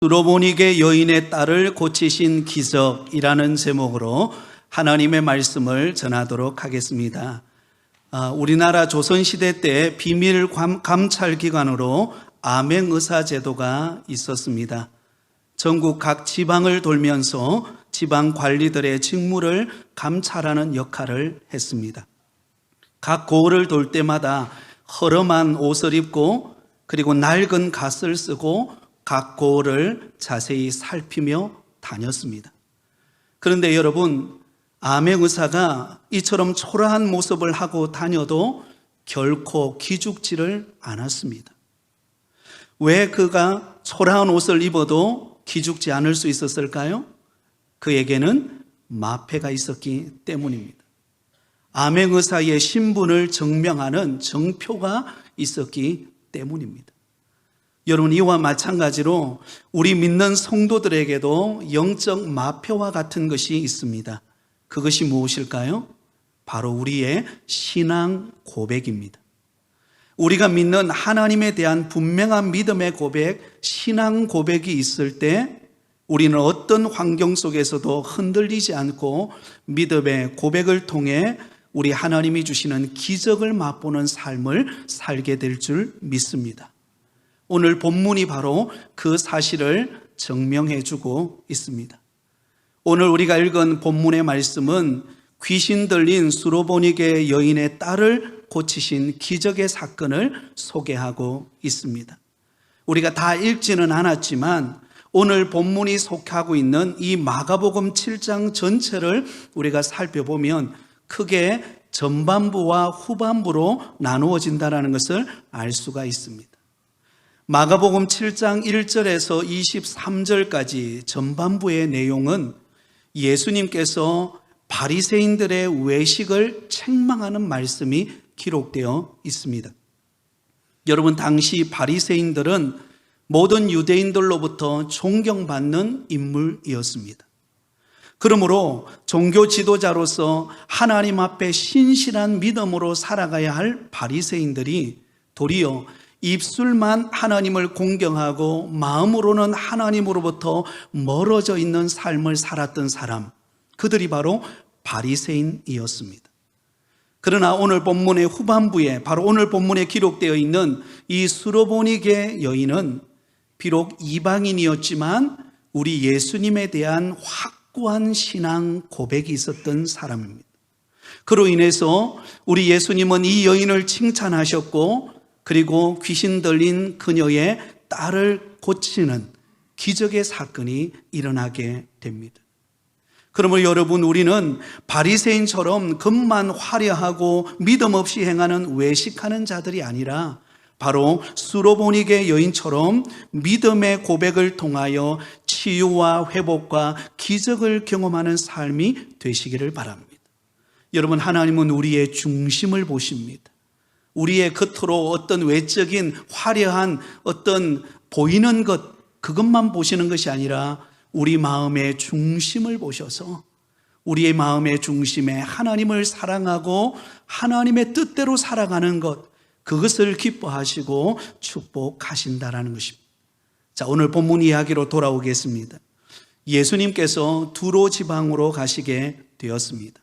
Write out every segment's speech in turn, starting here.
수로보니게 여인의 딸을 고치신 기적이라는 제목으로 하나님의 말씀을 전하도록 하겠습니다. 우리나라 조선시대 때 비밀 감찰기관으로 암행의사제도가 있었습니다. 전국 각 지방을 돌면서 지방 관리들의 직무를 감찰하는 역할을 했습니다. 각 고을을 돌 때마다 허름한 옷을 입고 그리고 낡은 갓을 쓰고 각 고을을 자세히 살피며 다녔습니다. 그런데 여러분, 암행의사가 이처럼 초라한 모습을 하고 다녀도 결코 기죽지를 않았습니다. 왜 그가 초라한 옷을 입어도 기죽지 않을 수 있었을까요? 그에게는 마패가 있었기 때문입니다. 암행의사의 신분을 증명하는 정표가 있었기 때문입니다. 여러분, 이와 마찬가지로 우리 믿는 성도들에게도 영적 마표와 같은 것이 있습니다. 그것이 무엇일까요? 바로 우리의 신앙 고백입니다. 우리가 믿는 하나님에 대한 분명한 믿음의 고백, 신앙 고백이 있을 때 우리는 어떤 환경 속에서도 흔들리지 않고 믿음의 고백을 통해 우리 하나님이 주시는 기적을 맛보는 삶을 살게 될 줄 믿습니다. 오늘 본문이 바로 그 사실을 증명해 주고 있습니다. 오늘 우리가 읽은 본문의 말씀은 귀신 들린 수로보니게 여인의 딸을 고치신 기적의 사건을 소개하고 있습니다. 우리가 다 읽지는 않았지만 오늘 본문이 속하고 있는 이 마가복음 7장 전체를 우리가 살펴보면 크게 전반부와 후반부로 나누어진다는 것을 알 수가 있습니다. 마가복음 7장 1절에서 23절까지 전반부의 내용은 예수님께서 바리새인들의 외식을 책망하는 말씀이 기록되어 있습니다. 여러분, 당시 바리새인들은 모든 유대인들로부터 존경받는 인물이었습니다. 그러므로 종교 지도자로서 하나님 앞에 신실한 믿음으로 살아가야 할 바리새인들이 도리어 입술만 하나님을 공경하고 마음으로는 하나님으로부터 멀어져 있는 삶을 살았던 사람, 그들이 바로 바리새인이었습니다. 그러나 오늘 본문의 후반부에, 바로 오늘 본문에 기록되어 있는 이 수로보니게 여인은 비록 이방인이었지만 우리 예수님에 대한 확고한 신앙 고백이 있었던 사람입니다. 그로 인해서 우리 예수님은 이 여인을 칭찬하셨고 그리고 귀신 들린 그녀의 딸을 고치는 기적의 사건이 일어나게 됩니다. 그러므로 여러분, 우리는 바리새인처럼 겉만 화려하고 믿음 없이 행하는 외식하는 자들이 아니라 바로 수로보니게 여인처럼 믿음의 고백을 통하여 치유와 회복과 기적을 경험하는 삶이 되시기를 바랍니다. 여러분, 하나님은 우리의 중심을 보십니다. 우리의 겉으로 어떤 외적인 화려한 어떤 보이는 것, 그것만 보시는 것이 아니라 우리 마음의 중심을 보셔서 우리의 마음의 중심에 하나님을 사랑하고 하나님의 뜻대로 살아가는 것, 그것을 기뻐하시고 축복하신다라는 것입니다. 자, 오늘 본문 이야기로 돌아오겠습니다. 예수님께서 두로 지방으로 가시게 되었습니다.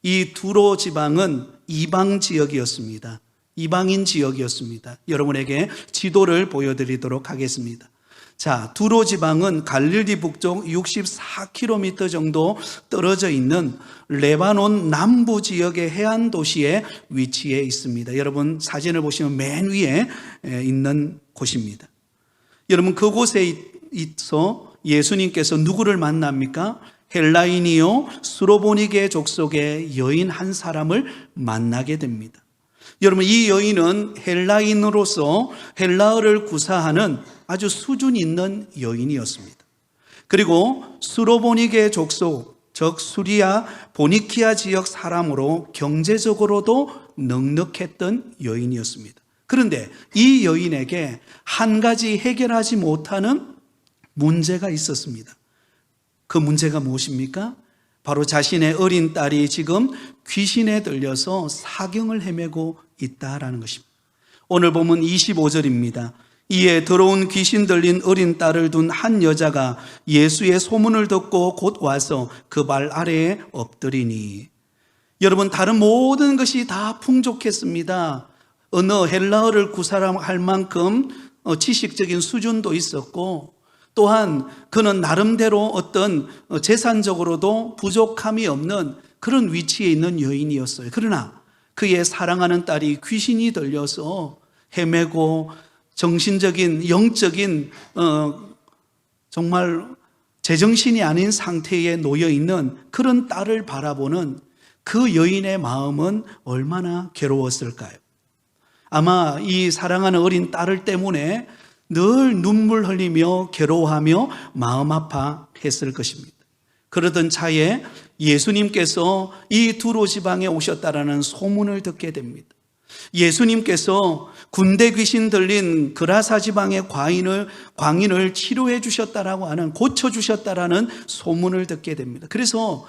이 두로 지방은 이방 지역이었습니다. 이방인 지역이었습니다. 여러분에게 지도를 보여드리도록 하겠습니다. 자, 두로 지방은 갈릴리 북쪽 64km 정도 떨어져 있는 레바논 남부 지역의 해안 도시에 위치해 있습니다. 여러분 사진을 보시면 맨 위에 있는 곳입니다. 여러분, 그곳에 있어 예수님께서 누구를 만납니까? 헬라인이요 수로보니게 족속의 여인 한 사람을 만나게 됩니다. 여러분, 이 여인은 헬라인으로서 헬라어를 구사하는 아주 수준 있는 여인이었습니다. 그리고 수로보니게 족속, 즉 수리아 보니키아 지역 사람으로 경제적으로도 넉넉했던 여인이었습니다. 그런데 이 여인에게 한 가지 해결하지 못하는 문제가 있었습니다. 그 문제가 무엇입니까? 바로 자신의 어린 딸이 지금 귀신에 들려서 사경을 헤매고 있다라는 것입니다. 오늘 보면 25절입니다. 이에 더러운 귀신 들린 어린 딸을 둔 한 여자가 예수의 소문을 듣고 곧 와서 그 발 아래에 엎드리니. 여러분, 다른 모든 것이 다 풍족했습니다. 언어 헬라어를 구사할 만큼 지식적인 수준도 있었고, 또한 그는 나름대로 어떤 재산적으로도 부족함이 없는 그런 위치에 있는 여인이었어요. 그러나 그의 사랑하는 딸이 귀신이 들려서 헤매고 정신적인, 영적인 정말 제정신이 아닌 상태에 놓여 있는 그런 딸을 바라보는 그 여인의 마음은 얼마나 괴로웠을까요? 아마 이 사랑하는 어린 딸을 때문에 늘 눈물 흘리며 괴로워하며 마음 아파했을 것입니다. 그러던 차에 예수님께서 이 두로 지방에 오셨다라는 소문을 듣게 됩니다. 예수님께서 군대 귀신 들린 그라사 지방의 광인을 치료해 주셨다라고 하는, 고쳐 주셨다라는 소문을 듣게 됩니다. 그래서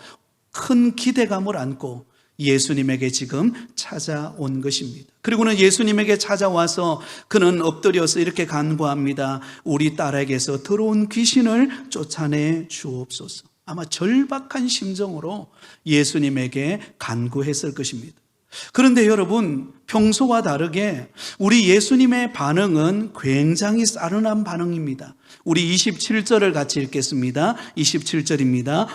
큰 기대감을 안고 예수님에게 지금 찾아온 것입니다. 그리고는 예수님에게 찾아와서 그는 엎드려서 이렇게 간구합니다. 우리 딸에게서 더러운 귀신을 쫓아내 주옵소서. 아마 절박한 심정으로 예수님에게 간구했을 것입니다. 그런데 여러분, 평소와 다르게 우리 예수님의 반응은 굉장히 싸늘한 반응입니다. 우리 27절을 같이 읽겠습니다. 27절입니다.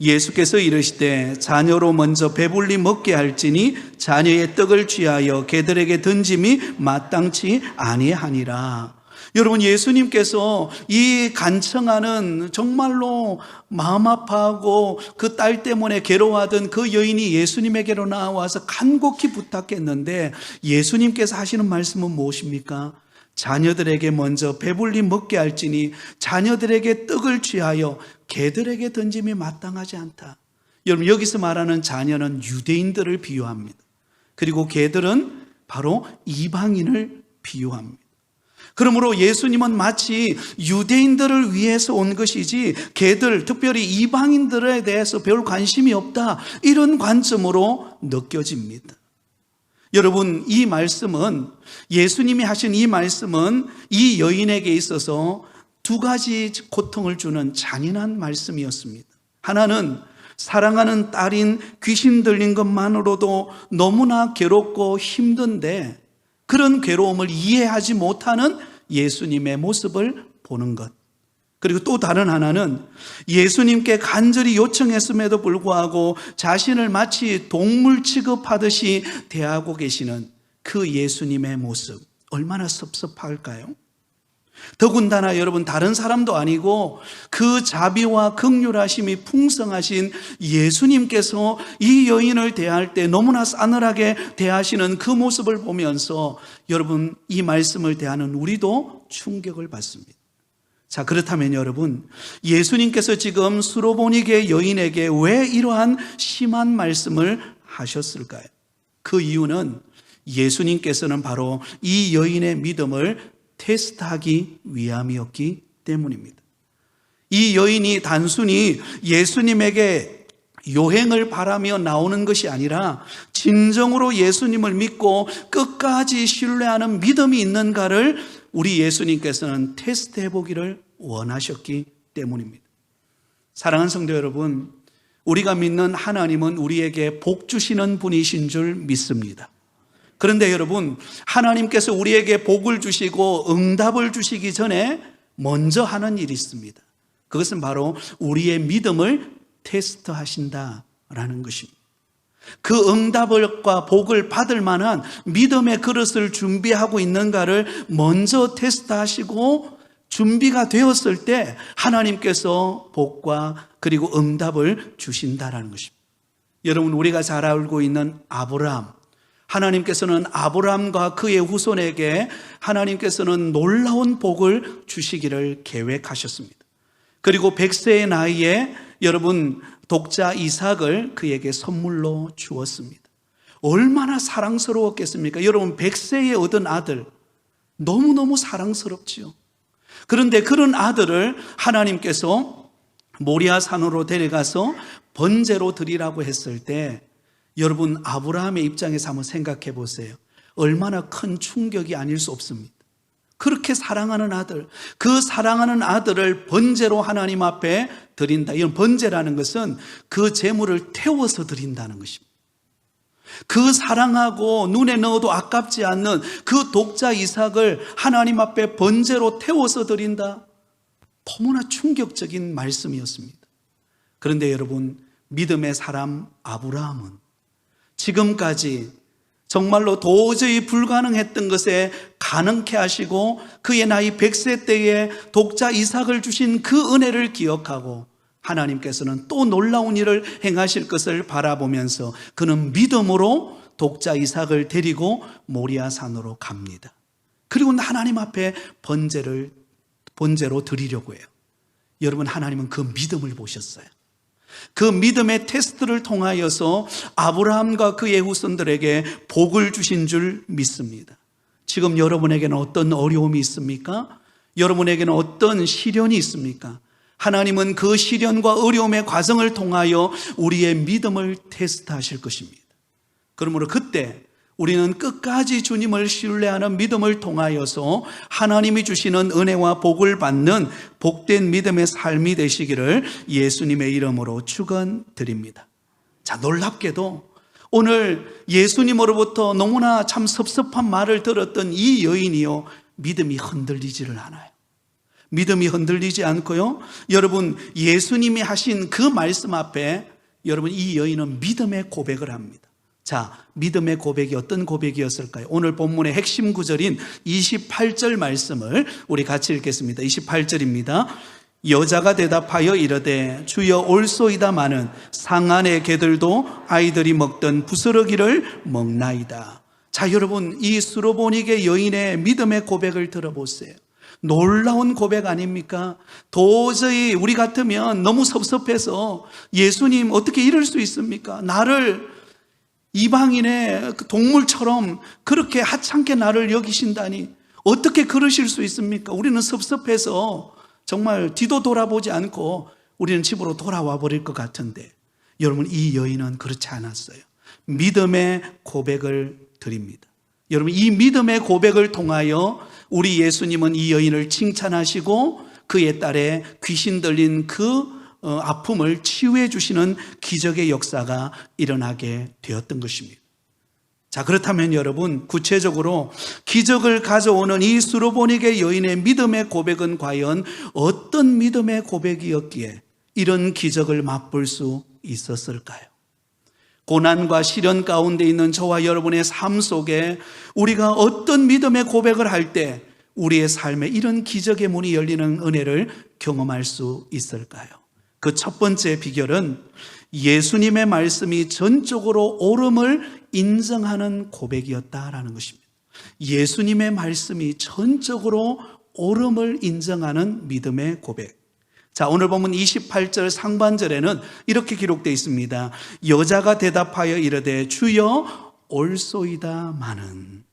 예수께서 이르시되 자녀로 먼저 배불리 먹게 할지니 자녀의 떡을 취하여 개들에게 던짐이 마땅치 아니하니라. 여러분, 예수님께서 이 간청하는, 정말로 마음 아파하고 그 딸 때문에 괴로워하던 그 여인이 예수님에게로 나와서 간곡히 부탁했는데, 예수님께서 하시는 말씀은 무엇입니까? 자녀들에게 먼저 배불리 먹게 할지니 자녀들에게 떡을 취하여 개들에게 던짐이 마땅하지 않다. 여러분, 여기서 말하는 자녀는 유대인들을 비유합니다. 그리고 개들은 바로 이방인을 비유합니다. 그러므로 예수님은 마치 유대인들을 위해서 온 것이지 개들, 특별히 이방인들에 대해서 별 관심이 없다, 이런 관점으로 느껴집니다. 여러분, 이 말씀은, 예수님이 하신 이 말씀은 이 여인에게 있어서 두 가지 고통을 주는 잔인한 말씀이었습니다. 하나는 사랑하는 딸인 귀신 들린 것만으로도 너무나 괴롭고 힘든데 그런 괴로움을 이해하지 못하는 예수님의 모습을 보는 것. 그리고 또 다른 하나는 예수님께 간절히 요청했음에도 불구하고 자신을 마치 동물 취급하듯이 대하고 계시는 그 예수님의 모습, 얼마나 섭섭할까요? 더군다나 여러분, 다른 사람도 아니고 그 자비와 긍휼하심이 풍성하신 예수님께서 이 여인을 대할 때 너무나 싸늘하게 대하시는 그 모습을 보면서 여러분, 이 말씀을 대하는 우리도 충격을 받습니다. 자, 그렇다면 여러분, 예수님께서 지금 수로보니게 여인에게 왜 이러한 심한 말씀을 하셨을까요? 그 이유는 예수님께서는 바로 이 여인의 믿음을 테스트하기 위함이었기 때문입니다. 이 여인이 단순히 예수님에게 요행을 바라며 나오는 것이 아니라 진정으로 예수님을 믿고 끝까지 신뢰하는 믿음이 있는가를 우리 예수님께서는 테스트해 보기를 원하셨기 때문입니다. 사랑하는 성도 여러분, 우리가 믿는 하나님은 우리에게 복 주시는 분이신 줄 믿습니다. 그런데 여러분, 하나님께서 우리에게 복을 주시고 응답을 주시기 전에 먼저 하는 일이 있습니다. 그것은 바로 우리의 믿음을 테스트하신다라는 것입니다. 그 응답과 복을 받을 만한 믿음의 그릇을 준비하고 있는가를 먼저 테스트하시고 준비가 되었을 때 하나님께서 복과 그리고 응답을 주신다라는 것입니다. 여러분, 우리가 잘 알고 있는 아브라함, 하나님께서는 아브라함과 그의 후손에게 하나님께서는 놀라운 복을 주시기를 계획하셨습니다. 그리고 100세의 나이에 여러분, 독자 이삭을 그에게 선물로 주었습니다. 얼마나 사랑스러웠겠습니까? 여러분, 100세에 얻은 아들, 너무너무 사랑스럽지요. 그런데 그런 아들을 하나님께서 모리아 산으로 데려가서 번제로 드리라고 했을 때 여러분, 아브라함의 입장에서 한번 생각해 보세요. 얼마나 큰 충격이 아닐 수 없습니다. 그렇게 사랑하는 아들, 그 사랑하는 아들을 번제로 하나님 앞에 드린다. 이런 번제라는 것은 그 제물을 태워서 드린다는 것입니다. 그 사랑하고 눈에 넣어도 아깝지 않는 그 독자 이삭을 하나님 앞에 번제로 태워서 드린다. 너무나 충격적인 말씀이었습니다. 그런데 여러분, 믿음의 사람 아브라함은 지금까지 정말로 도저히 불가능했던 것에 가능케 하시고 그의 나이 100세 때에 독자 이삭을 주신 그 은혜를 기억하고 하나님께서는 또 놀라운 일을 행하실 것을 바라보면서 그는 믿음으로 독자 이삭을 데리고 모리아 산으로 갑니다. 그리고 하나님 앞에 번제로 드리려고 해요. 여러분, 하나님은 그 믿음을 보셨어요. 그 믿음의 테스트를 통하여서 아브라함과 그의 후손들에게 복을 주신 줄 믿습니다. 지금 여러분에게는 어떤 어려움이 있습니까? 여러분에게는 어떤 시련이 있습니까? 하나님은 그 시련과 어려움의 과정을 통하여 우리의 믿음을 테스트하실 것입니다. 그러므로 그때 우리는 끝까지 주님을 신뢰하는 믿음을 통하여서 하나님이 주시는 은혜와 복을 받는 복된 믿음의 삶이 되시기를 예수님의 이름으로 축원드립니다. 자, 놀랍게도 오늘 예수님으로부터 너무나 참 섭섭한 말을 들었던 이 여인이요, 믿음이 흔들리지를 않아요. 믿음이 흔들리지 않고요, 여러분, 예수님이 하신 그 말씀 앞에 여러분, 이 여인은 믿음의 고백을 합니다. 자, 믿음의 고백이 어떤 고백이었을까요? 오늘 본문의 핵심 구절인 28절 말씀을 우리 같이 읽겠습니다. 28절입니다. 여자가 대답하여 이르되 주여 올소이다마는 상 안의 개들도 아이들이 먹던 부스러기를 먹나이다. 자, 여러분, 이 수로보니게 여인의 믿음의 고백을 들어보세요. 놀라운 고백 아닙니까? 도저히 우리 같으면 너무 섭섭해서 예수님 어떻게 이럴 수 있습니까? 나를 이방인의 동물처럼 그렇게 하찮게 나를 여기신다니 어떻게 그러실 수 있습니까? 우리는 섭섭해서 정말 뒤도 돌아보지 않고 우리는 집으로 돌아와 버릴 것 같은데, 여러분, 이 여인은 그렇지 않았어요. 믿음의 고백을 드립니다. 여러분, 이 믿음의 고백을 통하여 우리 예수님은 이 여인을 칭찬하시고 그의 딸의 귀신 들린 그 아픔을 치유해 주시는 기적의 역사가 일어나게 되었던 것입니다. 자, 그렇다면 여러분, 구체적으로 기적을 가져오는 이 수로보니게 여인의 믿음의 고백은 과연 어떤 믿음의 고백이었기에 이런 기적을 맛볼 수 있었을까요? 고난과 시련 가운데 있는 저와 여러분의 삶 속에 우리가 어떤 믿음의 고백을 할 때 우리의 삶에 이런 기적의 문이 열리는 은혜를 경험할 수 있을까요? 그 첫 번째 비결은 예수님의 말씀이 전적으로 옳음을 인정하는 고백이었다라는 것입니다. 예수님의 말씀이 전적으로 옳음을 인정하는 믿음의 고백. 자, 오늘 보면 28절 상반절에는 이렇게 기록되어 있습니다. 여자가 대답하여 이르되 주여 올소이다마는.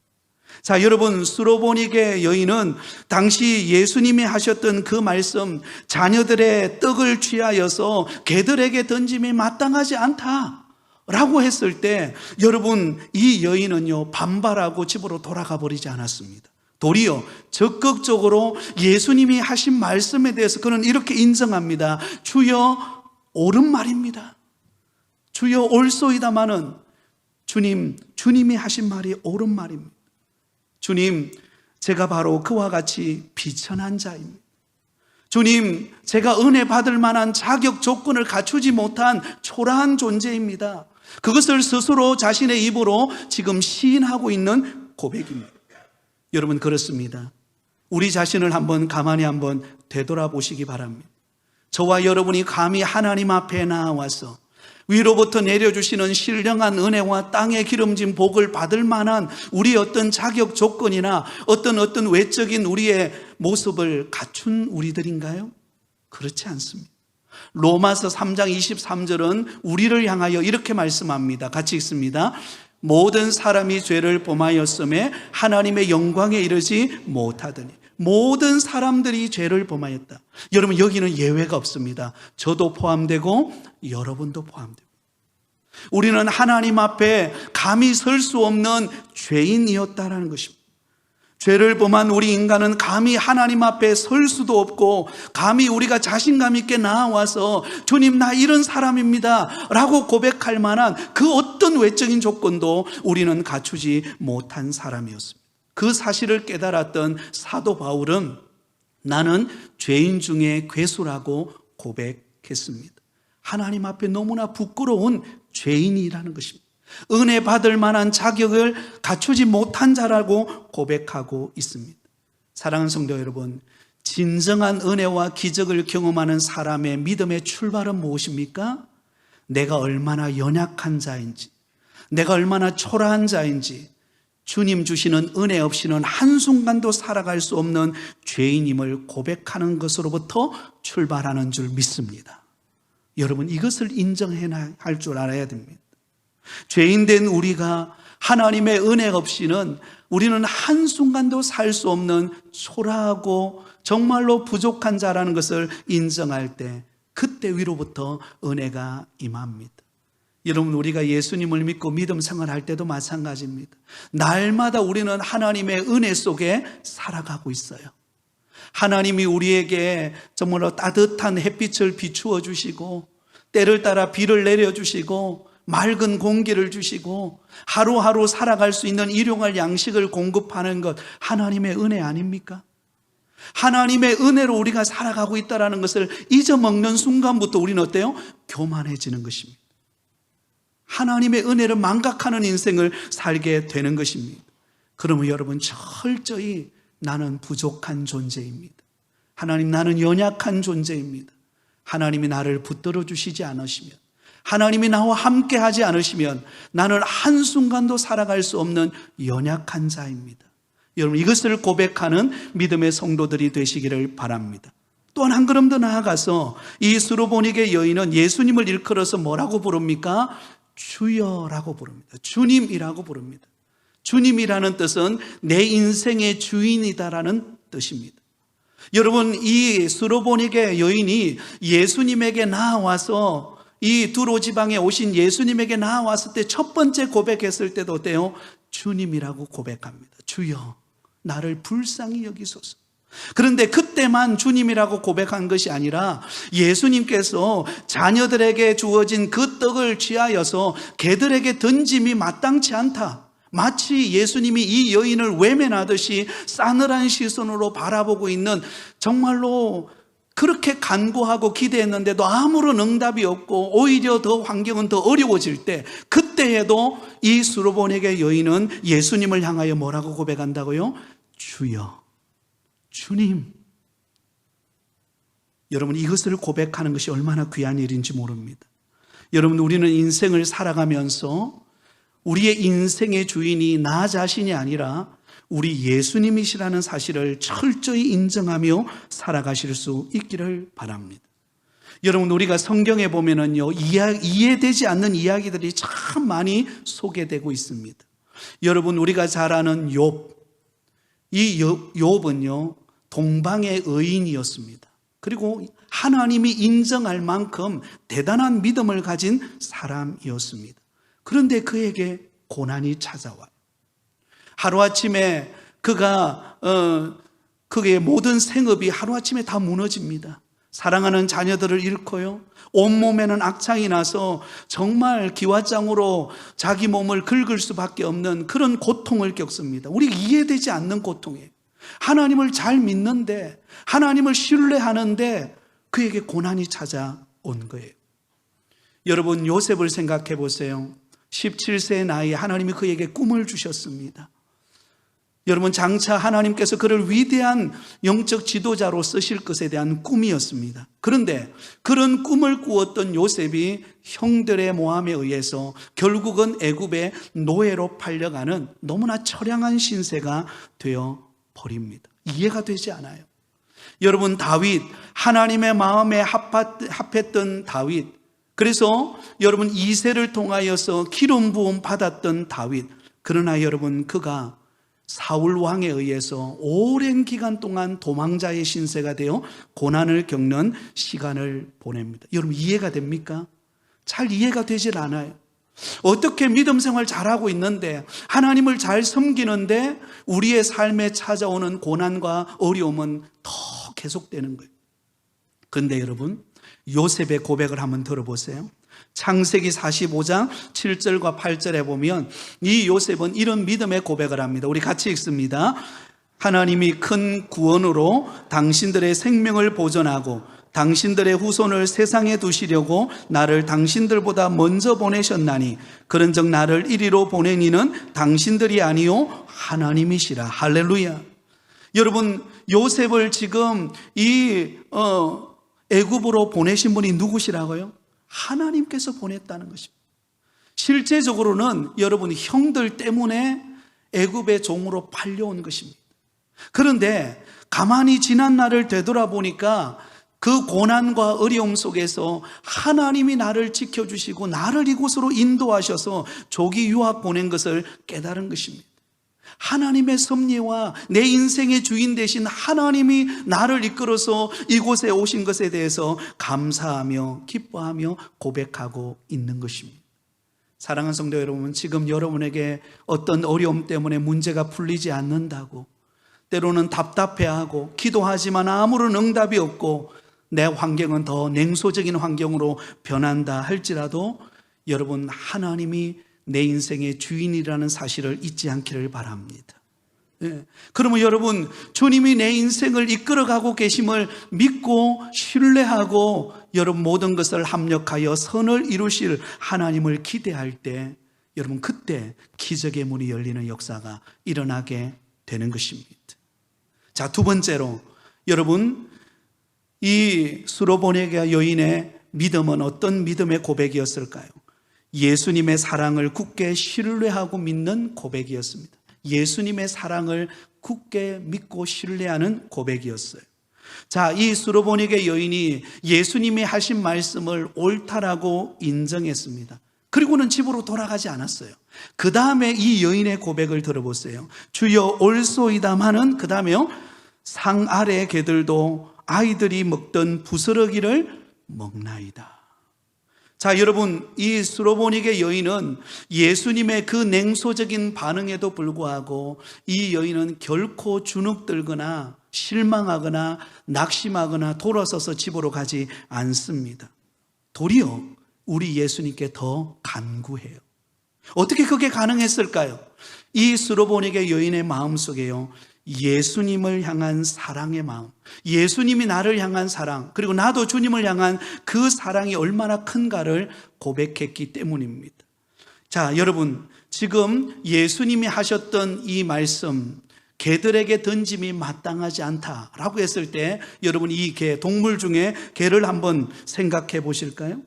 자, 여러분, 수로보니게 여인은 당시 예수님이 하셨던 그 말씀, 자녀들의 떡을 취하여서 개들에게 던짐이 마땅하지 않다라고 했을 때, 여러분, 이 여인은요, 반발하고 집으로 돌아가 버리지 않았습니다. 도리어 적극적으로 예수님이 하신 말씀에 대해서 그는 이렇게 인정합니다. 주여, 옳은 말입니다. 주여, 올소이다마는 주님이 하신 말이 옳은 말입니다. 주님, 제가 바로 그와 같이 비천한 자입니다. 주님, 제가 은혜 받을 만한 자격 조건을 갖추지 못한 초라한 존재입니다. 그것을 스스로 자신의 입으로 지금 시인하고 있는 고백입니다. 여러분, 그렇습니다. 우리 자신을 가만히 한번 되돌아보시기 바랍니다. 저와 여러분이 감히 하나님 앞에 나와서 위로부터 내려주시는 신령한 은혜와 땅에 기름진 복을 받을 만한 우리의 어떤 자격 조건이나 어떤 외적인 우리의 모습을 갖춘 우리들인가요? 그렇지 않습니다. 로마서 3장 23절은 우리를 향하여 이렇게 말씀합니다. 같이 읽습니다. 모든 사람이 죄를 범하였음에 하나님의 영광에 이르지 못하더니. 모든 사람들이 죄를 범하였다. 여러분, 여기는 예외가 없습니다. 저도 포함되고 여러분도 포함되고. 우리는 하나님 앞에 감히 설 수 없는 죄인이었다라는 것입니다. 죄를 범한 우리 인간은 감히 하나님 앞에 설 수도 없고, 감히 우리가 자신감 있게 나와서 주님 나 이런 사람입니다 라고 고백할 만한 그 어떤 외적인 조건도 우리는 갖추지 못한 사람이었습니다. 그 사실을 깨달았던 사도 바울은 나는 죄인 중에 괴수라고 고백했습니다. 하나님 앞에 너무나 부끄러운 죄인이라는 것입니다. 은혜 받을 만한 자격을 갖추지 못한 자라고 고백하고 있습니다. 사랑하는 성도 여러분, 진정한 은혜와 기적을 경험하는 사람의 믿음의 출발은 무엇입니까? 내가 얼마나 연약한 자인지, 내가 얼마나 초라한 자인지, 주님 주시는 은혜 없이는 한순간도 살아갈 수 없는 죄인임을 고백하는 것으로부터 출발하는 줄 믿습니다. 여러분, 이것을 인정해야 할 줄 알아야 됩니다. 죄인된 우리가 하나님의 은혜 없이는 우리는 한순간도 살 수 없는 초라하고 정말로 부족한 자라는 것을 인정할 때, 그때 위로부터 은혜가 임합니다. 여러분, 우리가 예수님을 믿고 믿음 생활할 때도 마찬가지입니다. 날마다 우리는 하나님의 은혜 속에 살아가고 있어요. 하나님이 우리에게 정말로 따뜻한 햇빛을 비추어 주시고, 때를 따라 비를 내려주시고, 맑은 공기를 주시고, 하루하루 살아갈 수 있는 일용할 양식을 공급하는 것, 하나님의 은혜 아닙니까? 하나님의 은혜로 우리가 살아가고 있다는 것을 잊어먹는 순간부터 우리는 어때요? 교만해지는 것입니다. 하나님의 은혜를 망각하는 인생을 살게 되는 것입니다. 그러면 여러분, 철저히 나는 부족한 존재입니다. 하나님, 나는 연약한 존재입니다. 하나님이 나를 붙들어 주시지 않으시면, 하나님이 나와 함께 하지 않으시면 나는 한순간도 살아갈 수 없는 연약한 자입니다. 여러분, 이것을 고백하는 믿음의 성도들이 되시기를 바랍니다. 또한 한 걸음 더 나아가서 이 수로보니게 여인은 예수님을 일컬어서 뭐라고 부릅니까? 주여라고 부릅니다. 주님이라고 부릅니다. 주님이라는 뜻은 내 인생의 주인이다라는 뜻입니다. 여러분, 이 수로보니게 여인이 예수님에게 나와서, 이 두로 지방에 오신 예수님에게 나왔을 때 첫 번째 고백했을 때도 어때요? 주님이라고 고백합니다. 주여, 나를 불쌍히 여기소서. 그런데 그때만 주님이라고 고백한 것이 아니라 예수님께서 자녀들에게 주어진 그 떡을 취하여서 개들에게 던짐이 마땅치 않다, 마치 예수님이 이 여인을 외면하듯이 싸늘한 시선으로 바라보고 있는, 정말로 그렇게 간구하고 기대했는데도 아무런 응답이 없고 오히려 더 환경은 더 어려워질 때, 그때에도 이 수로보니게 여인은 예수님을 향하여 뭐라고 고백한다고요? 주여, 주님. 여러분, 이것을 고백하는 것이 얼마나 귀한 일인지 모릅니다. 여러분, 우리는 인생을 살아가면서 우리의 인생의 주인이 나 자신이 아니라 우리 예수님이시라는 사실을 철저히 인정하며 살아가실 수 있기를 바랍니다. 여러분, 우리가 성경에 보면은요, 이해되지 않는 이야기들이 참 많이 소개되고 있습니다. 여러분, 우리가 잘 아는 욥, 이 욥은요 동방의 의인이었습니다. 그리고 하나님이 인정할 만큼 대단한 믿음을 가진 사람이었습니다. 그런데 그에게 고난이 찾아와요. 하루아침에 그의 모든 생업이 하루아침에 다 무너집니다. 사랑하는 자녀들을 잃고요, 온몸에는 악창이 나서 정말 기와장으로 자기 몸을 긁을 수밖에 없는 그런 고통을 겪습니다. 우리 이해되지 않는 고통이에요. 하나님을 잘 믿는데, 하나님을 신뢰하는데 그에게 고난이 찾아온 거예요. 여러분, 요셉을 생각해 보세요. 17세의 나이에 하나님이 그에게 꿈을 주셨습니다. 여러분, 장차 하나님께서 그를 위대한 영적 지도자로 쓰실 것에 대한 꿈이었습니다. 그런데 그런 꿈을 꾸었던 요셉이 형들의 모함에 의해서 결국은 애굽의 노예로 팔려가는 너무나 처량한 신세가 되어 버립니다. 이해가 되지 않아요. 여러분, 다윗, 하나님의 마음에 합했던 다윗, 그래서 여러분 이새를 통하여서 기름 부음 받았던 다윗, 그러나 여러분 그가 사울 왕에 의해서 오랜 기간 동안 도망자의 신세가 되어 고난을 겪는 시간을 보냅니다. 여러분, 이해가 됩니까? 잘 이해가 되질 않아요. 어떻게 믿음 생활 잘하고 있는데, 하나님을 잘 섬기는데 우리의 삶에 찾아오는 고난과 어려움은 더 계속되는 거예요. 그런데 여러분, 요셉의 고백을 한번 들어보세요. 창세기 45장 7절과 8절에 보면 이 요셉은 이런 믿음의 고백을 합니다. 우리 같이 읽습니다. 하나님이 큰 구원으로 당신들의 생명을 보존하고 당신들의 후손을 세상에 두시려고 나를 당신들보다 먼저 보내셨나니 그런즉 나를 이리로 보낸 이는 당신들이 아니요 하나님이시라. 할렐루야. 여러분, 요셉을 지금 이 애굽으로 보내신 분이 누구시라고요? 하나님께서 보냈다는 것입니다. 실제적으로는 여러분, 형들 때문에 애굽의 종으로 팔려온 것입니다. 그런데 가만히 지난 날을 되돌아보니까 그 고난과 어려움 속에서 하나님이 나를 지켜주시고 나를 이곳으로 인도하셔서 조기 유학 보낸 것을 깨달은 것입니다. 하나님의 섭리와 내 인생의 주인 되신 하나님이 나를 이끌어서 이곳에 오신 것에 대해서 감사하며 기뻐하며 고백하고 있는 것입니다. 사랑하는 성도 여러분, 지금 여러분에게 어떤 어려움 때문에 문제가 풀리지 않는다고, 때로는 답답해하고 기도하지만 아무런 응답이 없고 내 환경은 더 냉소적인 환경으로 변한다 할지라도 여러분, 하나님이 내 인생의 주인이라는 사실을 잊지 않기를 바랍니다. 그러면 여러분, 주님이 내 인생을 이끌어가고 계심을 믿고 신뢰하고 여러분 모든 것을 합력하여 선을 이루실 하나님을 기대할 때 여러분, 그때 기적의 문이 열리는 역사가 일어나게 되는 것입니다. 자, 두 번째로 여러분, 이 수로보네게 여인의 믿음은 어떤 믿음의 고백이었을까요? 예수님의 사랑을 굳게 신뢰하고 믿는 고백이었습니다. 예수님의 사랑을 굳게 믿고 신뢰하는 고백이었어요. 자, 이 수로보네게 여인이 예수님이 하신 말씀을 옳다라고 인정했습니다. 그리고는 집으로 돌아가지 않았어요. 그 다음에 이 여인의 고백을 들어보세요. 주여 옳소이다마는, 그 다음에요, 상 아래 개들도 아이들이 먹던 부스러기를 먹나이다. 자, 여러분, 이 수로보니게 여인은 예수님의 그 냉소적인 반응에도 불구하고 이 여인은 결코 주눅들거나 실망하거나 낙심하거나 돌아서서 집으로 가지 않습니다. 도리어 우리 예수님께 더 간구해요. 어떻게 그게 가능했을까요? 이 수로보니게 여인의 마음속에요, 예수님을 향한 사랑의 마음, 예수님이 나를 향한 사랑, 그리고 나도 주님을 향한 그 사랑이 얼마나 큰가를 고백했기 때문입니다. 자, 여러분, 지금 예수님이 하셨던 이 말씀, 개들에게 던짐이 마땅하지 않다라고 했을 때 여러분, 이 개, 동물 중에 개를 한번 생각해 보실까요?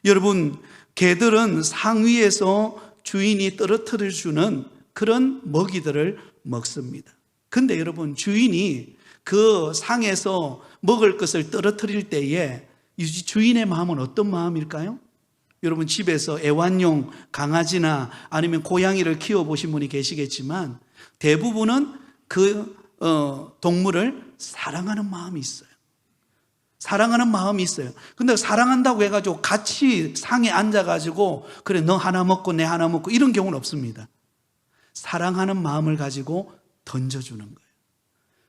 여러분, 개들은 상위에서 주인이 떨어뜨려 주는 그런 먹이들을 먹습니다. 근데 여러분, 주인이 그 상에서 먹을 것을 떨어뜨릴 때에 이 주인의 마음은 어떤 마음일까요? 여러분, 집에서 애완용 강아지나 아니면 고양이를 키워보신 분이 계시겠지만 대부분은 그 동물을 사랑하는 마음이 있어요. 사랑하는 마음이 있어요. 근데 사랑한다고 해가지고 같이 상에 앉아가지고 그래 너 하나 먹고 내 하나 먹고 이런 경우는 없습니다. 사랑하는 마음을 가지고 던져주는 거예요.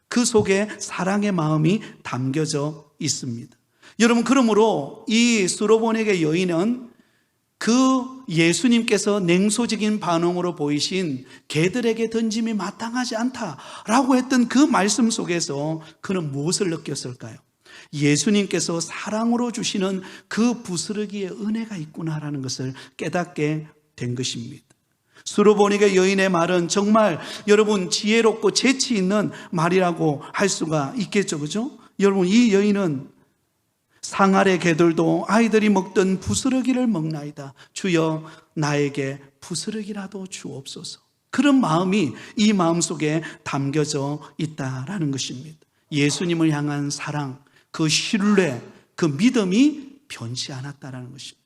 그 속에 사랑의 마음이 담겨져 있습니다. 여러분, 그러므로 이 수로보네게 여인은 그 예수님께서 냉소적인 반응으로 보이신 개들에게 던짐이 마땅하지 않다라고 했던 그 말씀 속에서 그는 무엇을 느꼈을까요? 예수님께서 사랑으로 주시는 그 부스러기의 은혜가 있구나라는 것을 깨닫게 된 것입니다. 수로보니게 여인의 말은 정말 여러분 지혜롭고 재치 있는 말이라고 할 수가 있겠죠, 그죠? 여러분, 이 여인은 상 아래 개들도 아이들이 먹던 부스러기를 먹나이다. 주여 나에게 부스러기라도 주옵소서. 그런 마음이 이 마음속에 담겨져 있다라는 것입니다. 예수님을 향한 사랑, 그 신뢰, 그 믿음이 변치 않았다라는 것입니다.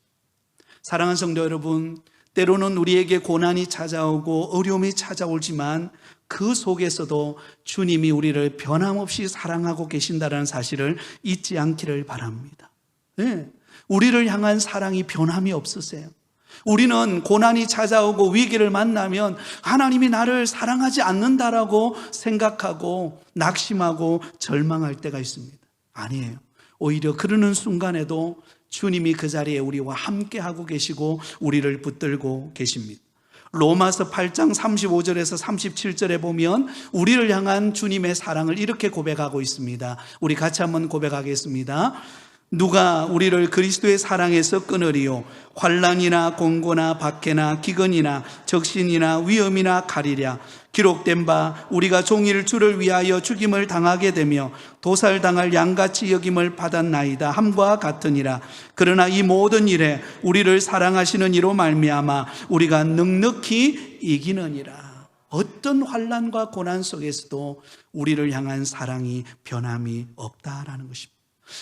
사랑하는 성도 여러분, 때로는 우리에게 고난이 찾아오고 어려움이 찾아오지만 그 속에서도 주님이 우리를 변함없이 사랑하고 계신다는 사실을 잊지 않기를 바랍니다. 네, 우리를 향한 사랑이 변함이 없으세요. 우리는 고난이 찾아오고 위기를 만나면 하나님이 나를 사랑하지 않는다라고 생각하고 낙심하고 절망할 때가 있습니다. 아니에요. 오히려 그러는 순간에도 주님이 그 자리에 우리와 함께하고 계시고 우리를 붙들고 계십니다. 로마서 8장 35절에서 37절에 보면 우리를 향한 주님의 사랑을 이렇게 고백하고 있습니다. 우리 같이 한번 고백하겠습니다. 누가 우리를 그리스도의 사랑에서 끊으리요? 환난이나 공고나 박해나 기근이나 적신이나 위험이나 가리랴. 기록된 바 우리가 종일 주를 위하여 죽임을 당하게 되며 도살당할 양같이 여김을 받았나이다 함과 같으니라. 그러나 이 모든 일에 우리를 사랑하시는 이로 말미암아 우리가 넉넉히 이기느니라. 어떤 환난과 고난 속에서도 우리를 향한 사랑이 변함이 없다라는 것입니다.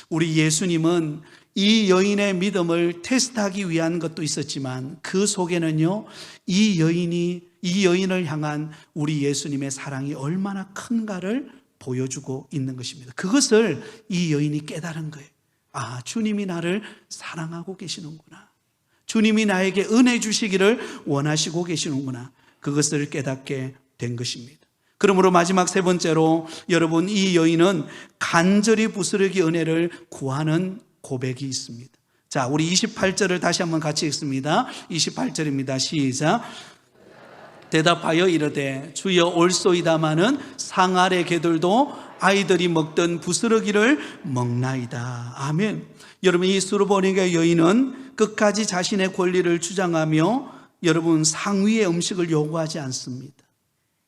우리 예수님은 이 여인의 믿음을 테스트하기 위한 것도 있었지만 그 속에는요, 이 여인을 향한 우리 예수님의 사랑이 얼마나 큰가를 보여주고 있는 것입니다. 그것을 이 여인이 깨달은 거예요. 아, 주님이 나를 사랑하고 계시는구나. 주님이 나에게 은혜 주시기를 원하시고 계시는구나. 그것을 깨닫게 된 것입니다. 그러므로 마지막 세 번째로 여러분, 이 여인은 간절히 부스러기 은혜를 구하는 고백이 있습니다. 자, 우리 28절을 다시 한번 같이 읽습니다. 28절입니다. 시작. 대답하여 이르되 주여 올소이다마는 상 아래 개들도 아이들이 먹던 부스러기를 먹나이다. 아멘. 여러분, 이 수르보니게 여인은 끝까지 자신의 권리를 주장하며 여러분 상위의 음식을 요구하지 않습니다.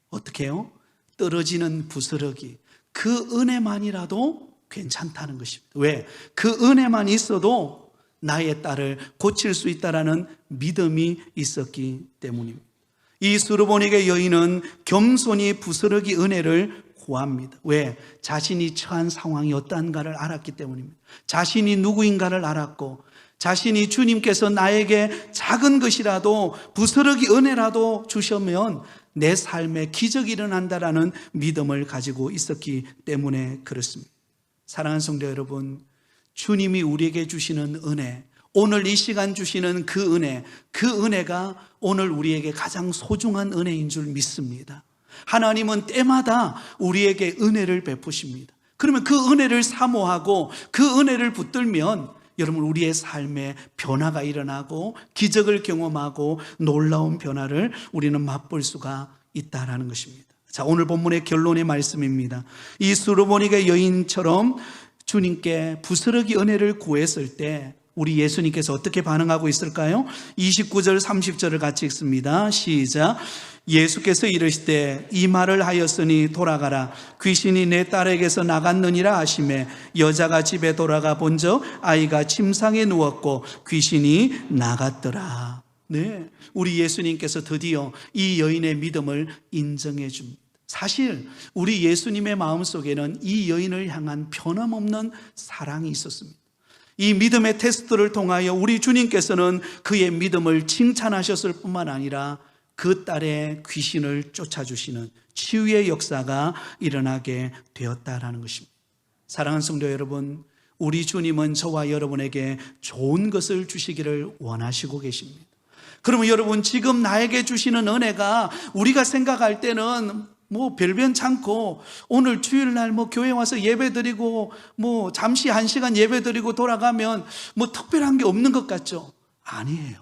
어떻게 해요? 떨어지는 부스러기, 그 은혜만이라도 괜찮다는 것입니다. 왜? 그 은혜만 있어도 나의 딸을 고칠 수 있다라는 믿음이 있었기 때문입니다. 이 수르보니게 여인은 겸손히 부스러기 은혜를 구합니다. 왜? 자신이 처한 상황이 어떠한가를 알았기 때문입니다. 자신이 누구인가를 알았고, 자신이 주님께서 나에게 작은 것이라도 부스러기 은혜라도 주시면 내 삶에 기적이 일어난다라는 믿음을 가지고 있었기 때문에 그렇습니다. 사랑하는 성도 여러분, 주님이 우리에게 주시는 은혜, 오늘 이 시간 주시는 그 은혜가 오늘 우리에게 가장 소중한 은혜인 줄 믿습니다. 하나님은 때마다 우리에게 은혜를 베푸십니다. 그러면 그 은혜를 사모하고 그 은혜를 붙들면 여러분, 우리의 삶에 변화가 일어나고 기적을 경험하고 놀라운 변화를 우리는 맛볼 수가 있다라는 것입니다. 자, 오늘 본문의 결론의 말씀입니다. 이 수르보니게 여인처럼 주님께 부스러기 은혜를 구했을 때 우리 예수님께서 어떻게 반응하고 있을까요? 29절 30절을 같이 읽습니다. 시작. 예수께서 이르시되 이 말을 하였으니 돌아가라. 귀신이 내 딸에게서 나갔느니라 하시매 여자가 집에 돌아가 본즉 아이가 침상에 누웠고 귀신이 나갔더라. 네, 우리 예수님께서 드디어 이 여인의 믿음을 인정해 줍니다. 사실 우리 예수님의 마음속에는 이 여인을 향한 변함없는 사랑이 있었습니다. 이 믿음의 테스트를 통하여 우리 주님께서는 그의 믿음을 칭찬하셨을 뿐만 아니라 그 딸의 귀신을 쫓아주시는 치유의 역사가 일어나게 되었다라는 것입니다. 사랑하는 성도 여러분, 우리 주님은 저와 여러분에게 좋은 것을 주시기를 원하시고 계십니다. 그러면 여러분, 지금 나에게 주시는 은혜가 우리가 생각할 때는 별변찮고 오늘 주일날 교회 와서 예배드리고 잠시 1시간 예배드리고 돌아가면 특별한 게 없는 것 같죠? 아니에요.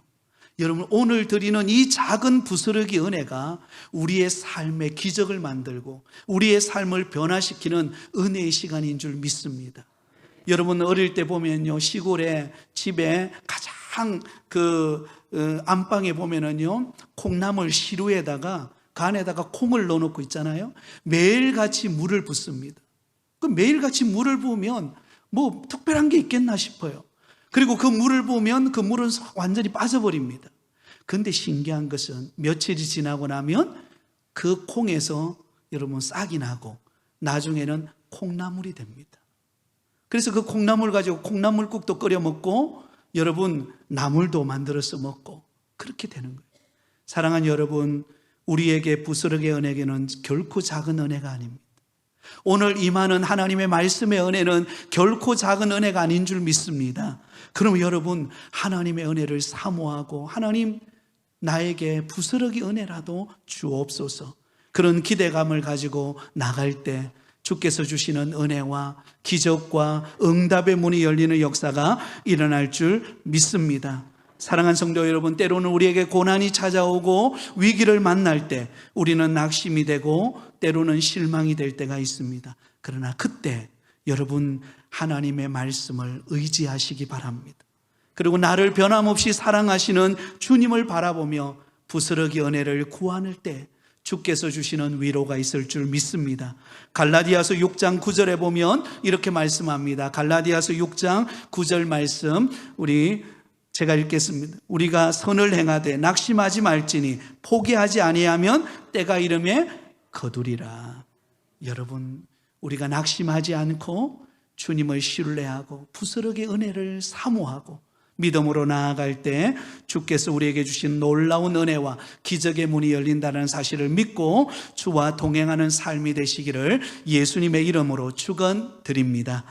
여러분, 오늘 드리는 이 작은 부스러기 은혜가 우리의 삶에 기적을 만들고 우리의 삶을 변화시키는 은혜의 시간인 줄 믿습니다. 여러분, 어릴 때 보면요, 시골에 집에 가장 안방에 보면은요, 콩나물 시루에다가 그 안에다가 콩을 넣어놓고 있잖아요. 매일같이 물을 붓습니다. 그 매일같이 물을 부으면 특별한 게 있겠나 싶어요. 그리고 그 물을 부으면 그 물은 완전히 빠져버립니다. 그런데 신기한 것은 며칠이 지나고 나면 그 콩에서 여러분 싹이 나고 나중에는 콩나물이 됩니다. 그래서 그 콩나물 가지고 콩나물국도 끓여 먹고 여러분 나물도 만들어서 먹고 그렇게 되는 거예요. 사랑하는 여러분, 우리에게 부스러기의 은혜는 결코 작은 은혜가 아닙니다. 오늘 임하는 하나님의 말씀의 은혜는 결코 작은 은혜가 아닌 줄 믿습니다. 그럼 여러분, 하나님의 은혜를 사모하고 하나님, 나에게 부스러기 은혜라도 주옵소서, 그런 기대감을 가지고 나갈 때 주께서 주시는 은혜와 기적과 응답의 문이 열리는 역사가 일어날 줄 믿습니다. 사랑하는 성도 여러분, 때로는 우리에게 고난이 찾아오고 위기를 만날 때 우리는 낙심이 되고 때로는 실망이 될 때가 있습니다. 그러나 그때 여러분, 하나님의 말씀을 의지하시기 바랍니다. 그리고 나를 변함없이 사랑하시는 주님을 바라보며 부스러기 은혜를 구하는 때 주께서 주시는 위로가 있을 줄 믿습니다. 갈라디아서 6장 9절에 보면 이렇게 말씀합니다. 갈라디아서 6장 9절 말씀, 제가 읽겠습니다. 우리가 선을 행하되 낙심하지 말지니 포기하지 아니하면 때가 이름에 거두리라. 여러분, 우리가 낙심하지 않고 주님을 신뢰하고 부스러기 은혜를 사모하고 믿음으로 나아갈 때 주께서 우리에게 주신 놀라운 은혜와 기적의 문이 열린다는 사실을 믿고 주와 동행하는 삶이 되시기를 예수님의 이름으로 축원드립니다.